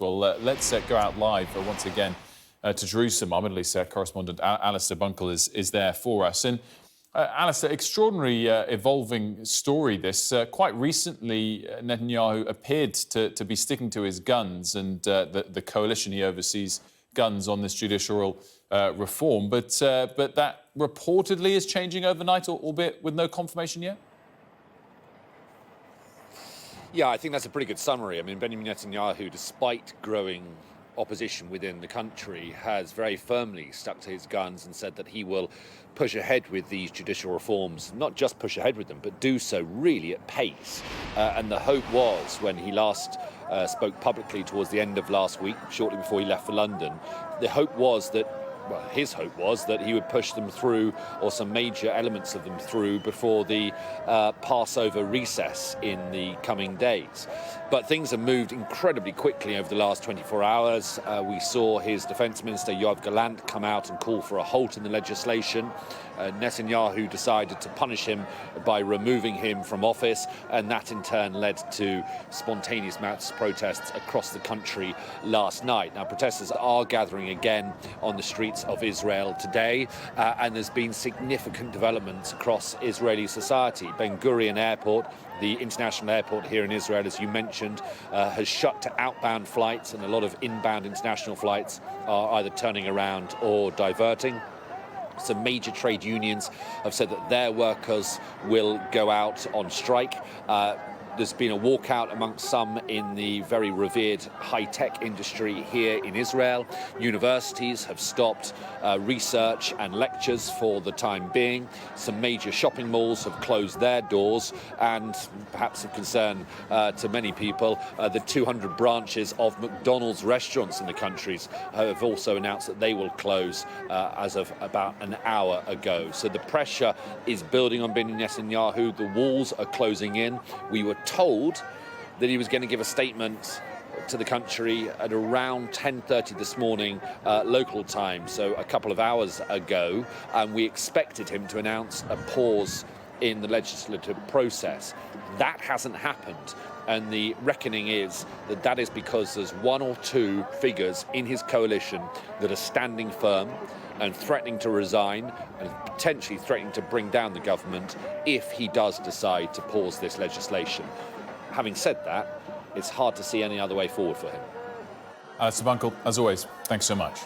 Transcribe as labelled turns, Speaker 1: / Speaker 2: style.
Speaker 1: Well, let's go out live once again to Jerusalem. Our Middle East correspondent Alistair Bunkle is there for us. And Alistair, extraordinary evolving story this. Quite recently, Netanyahu appeared to be sticking to his guns, and the coalition he oversees guns on this judicial reform. But that reportedly is changing overnight, albeit with no confirmation yet?
Speaker 2: Yeah, I think that's a pretty good summary. I mean, Benjamin Netanyahu, despite growing opposition within the country, has very firmly stuck to his guns and said that he will push ahead with these judicial reforms, not just push ahead with them, but do so really at pace. And the hope was, when he last spoke publicly towards the end of last week, shortly before he left for London, the hope was that his hope was that he would push them through, or some major elements of them through, before the Passover recess in the coming days. But things have moved incredibly quickly over the last 24 hours. We saw his Defence Minister, Yoav Gallant, come out and call for a halt in the legislation. Netanyahu decided to punish him by removing him from office, and that in turn led to spontaneous mass protests across the country last night. Now, protesters are gathering again on the streets of Israel today, and there's been significant developments across Israeli society. Ben Gurion Airport, the international airport here in Israel, as you mentioned, has shut to outbound flights, and a lot of inbound international flights are either turning around or diverting. Some major trade unions have said that their workers will go out on strike. There's been a walkout amongst some in the very revered high-tech industry here in Israel. Universities have stopped research and lectures for the time being. Some major shopping malls have closed their doors, and perhaps of concern to many people, the 200 branches of McDonald's restaurants in the countries have also announced that they will close as of about an hour ago. So the pressure is building on Benjamin Netanyahu. The walls are closing in. We were told that he was going to give a statement to the country at around 10:30 this morning local time, so a couple of hours ago, and we expected him to announce a pause in the legislative process. That hasn't happened, and the reckoning is that that is because there's one or two figures in his coalition that are standing firm and threatening to resign, and potentially threatening to bring down the government if he does decide to pause this legislation. Having said that, it's hard to see any other way forward for him.
Speaker 1: Alistair Bunkle, as always, thanks so much.